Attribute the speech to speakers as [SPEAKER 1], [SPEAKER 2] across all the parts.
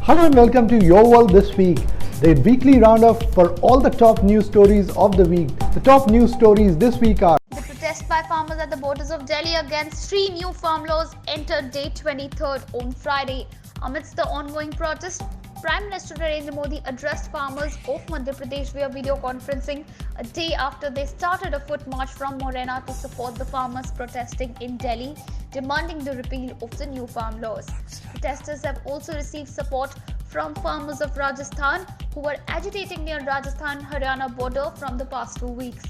[SPEAKER 1] Hello and welcome to Your World This Week, the weekly roundup for all the top news stories of the week. The top news stories this week are:
[SPEAKER 2] the protest by farmers at the borders of Delhi against 3 new farm laws entered day 23rd on Friday. Amidst the ongoing protest, Prime Minister Narendra Modi addressed farmers of Madhya Pradesh via video conferencing a day after they started a foot march from Morena to support the farmers protesting in Delhi, demanding the repeal of the new farm laws. Protesters have also received support from farmers of Rajasthan who were agitating near Rajasthan-Haryana border from the past 2 weeks,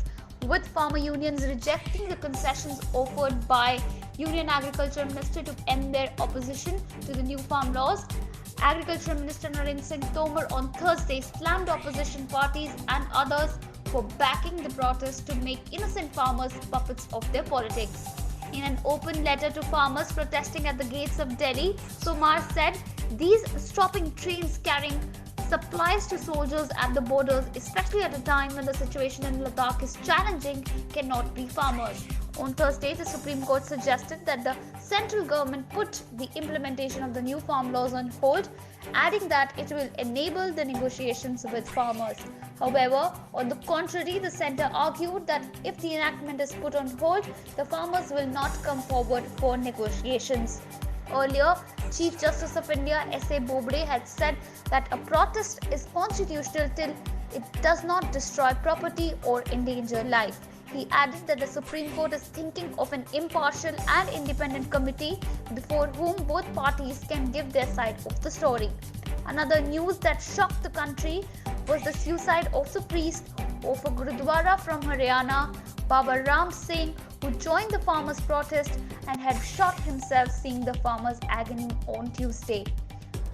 [SPEAKER 2] with farmer unions rejecting the concessions offered by Union Agriculture Minister to end their opposition to the new farm laws. Agriculture Minister Narendra Singh Tomar on Thursday slammed opposition parties and others for backing the protest to make innocent farmers puppets of their politics. In an open letter to farmers protesting at the gates of Delhi, Tomar said these stopping trains carrying supplies to soldiers at the borders, especially at a time when the situation in Ladakh is challenging, cannot be farmers. On Thursday, the Supreme Court suggested that the central government put the implementation of the new farm laws on hold, adding that it will enable the negotiations with farmers. However, on the contrary, the centre argued that if the enactment is put on hold, the farmers will not come forward for negotiations. Earlier, Chief Justice of India S.A. Bobde had said that a protest is constitutional till it does not destroy property or endanger life. He added that the Supreme Court is thinking of an impartial and independent committee before whom both parties can give their side of the story. Another news that shocked the country was the suicide of the priest of a Gurudwara from Haryana, Baba Ram Singh, who joined the farmers' protest and had shot himself seeing the farmers' agony on Tuesday.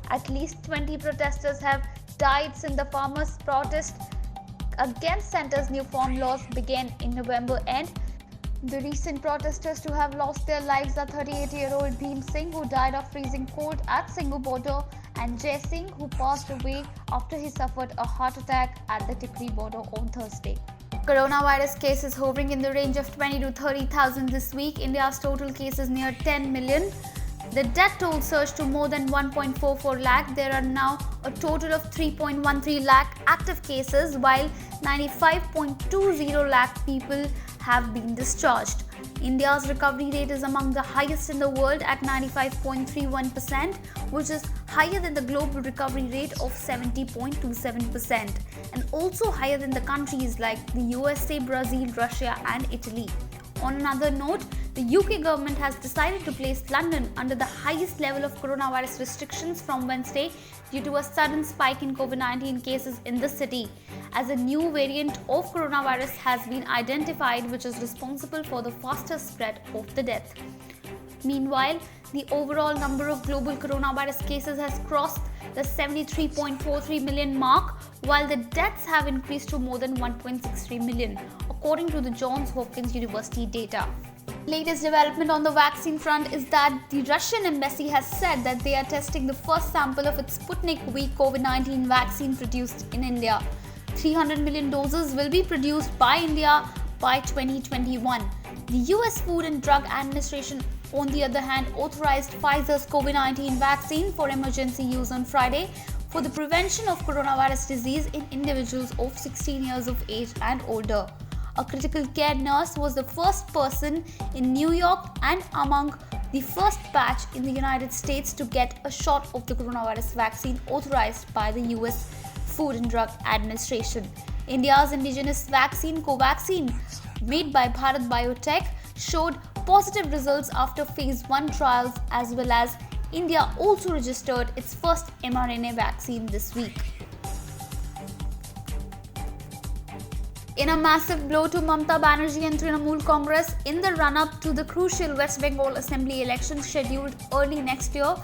[SPEAKER 2] At least 20 protesters have died since the farmers' protest against centre's new farm laws began in November end. The recent protesters to have lost their lives are 38-year-old Bhim Singh, who died of freezing cold at Singhu border, and Jai Singh, who passed away after he suffered a heart attack at the Tikri border on Thursday. Coronavirus cases hovering in the range of 20 to 30,000 this week. India's total cases near 10 million. The death toll surged to more than 1.44 lakh. There are now a total of 3.13 lakh active cases, while 95.20 lakh people have been discharged. India's recovery rate is among the highest in the world at 95.31%, which is higher than the global recovery rate of 70.27%, and also higher than the countries like the USA, Brazil, Russia and Italy. On another note, the UK government has decided to place London under the highest level of coronavirus restrictions from Wednesday due to a sudden spike in COVID-19 cases in the city, as a new variant of coronavirus has been identified which is responsible for the faster spread of the death. Meanwhile, the overall number of global coronavirus cases has crossed the 73.43 million mark, while the deaths have increased to more than 1.63 million, according to the Johns Hopkins University data. Latest development on the vaccine front is that the Russian embassy has said that they are testing the first sample of its Sputnik V COVID-19 vaccine produced in India. 300 million doses will be produced by India by 2021. The US Food and Drug Administration, on the other hand, authorized Pfizer's COVID-19 vaccine for emergency use on Friday for the prevention of coronavirus disease in individuals of 16 years of age and older. A critical care nurse was the first person in New York and among the first batch in the United States to get a shot of the coronavirus vaccine authorized by the US Food and Drug Administration. India's indigenous vaccine Covaxin, made by Bharat Biotech, showed positive results after phase 1 trials, as well as India also registered its first mRNA vaccine this week. In a massive blow to Mamata Banerjee and Trinamool Congress in the run-up to the crucial West Bengal Assembly elections scheduled early next year,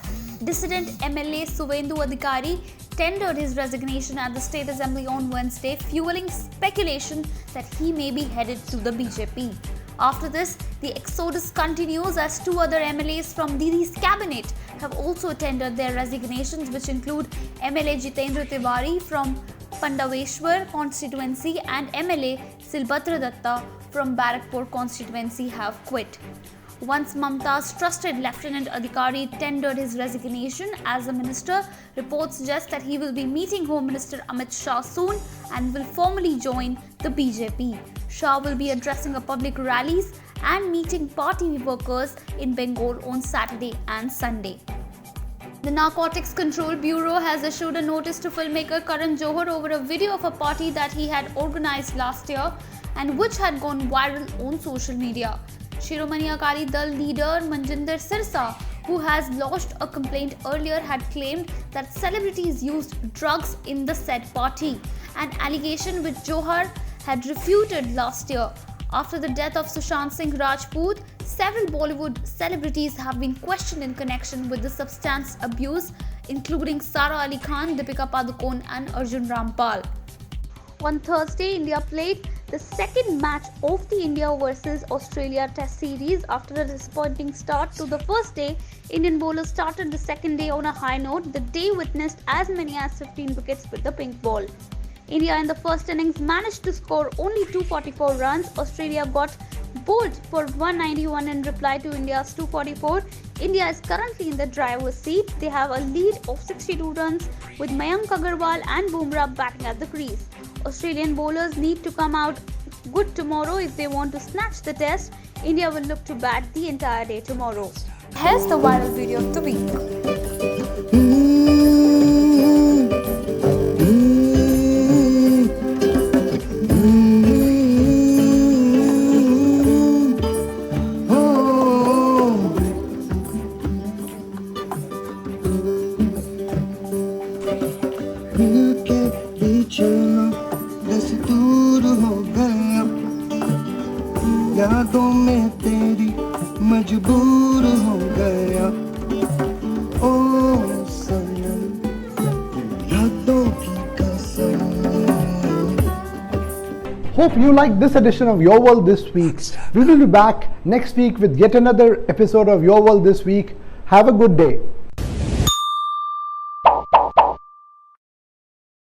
[SPEAKER 2] dissident MLA Suvendu Adhikari tendered his resignation at the State Assembly on Wednesday, fueling speculation that he may be headed to the BJP. After this, the exodus continues as 2 other MLAs from Didi's cabinet have also tendered their resignations, which include MLA Jitendra Tiwari from Pandaveshwar constituency and MLA Silbhadra Datta from Barakpur constituency have quit. Once Mamta's trusted Lieutenant Adhikari tendered his resignation as a minister, reports suggest that he will be meeting Home Minister Amit Shah soon and will formally join the BJP. Shah will be addressing a public rallies and meeting party workers in Bengal on Saturday and Sunday. The Narcotics Control Bureau has issued a notice to filmmaker Karan Johar over a video of a party that he had organized last year and which had gone viral on social media. Shiromani Akali Dal leader Manjinder Sirsa, who has lodged a complaint earlier, had claimed that celebrities used drugs in the said party, an allegation which Johar had refuted last year. After the death of Sushant Singh Rajput, several Bollywood celebrities have been questioned in connection with the substance abuse, including Sara Ali Khan, Deepika Padukone and Arjun Rampal. On Thursday, India played the second match of the India vs Australia Test series. After a disappointing start to the first day, Indian bowlers started the second day on a high note. The day witnessed as many as 15 wickets with the pink ball. India in the first innings managed to score only 244 runs. Australia got bowled for 191 in reply to India's 244. India is currently in the driver's seat. They have a lead of 62 runs with Mayank Agarwal and Bumrah batting at the crease. Australian bowlers need to come out good tomorrow if they want to snatch the test. India will look to bat the entire day tomorrow. Here's the viral video of the week.
[SPEAKER 3] यादों में तेरी मजबूर हो गया ओ सनम यादों की कसम.
[SPEAKER 1] Hope you liked this edition of Your World This Week. We will be back next week with yet another episode of Your World This Week. Have a good day.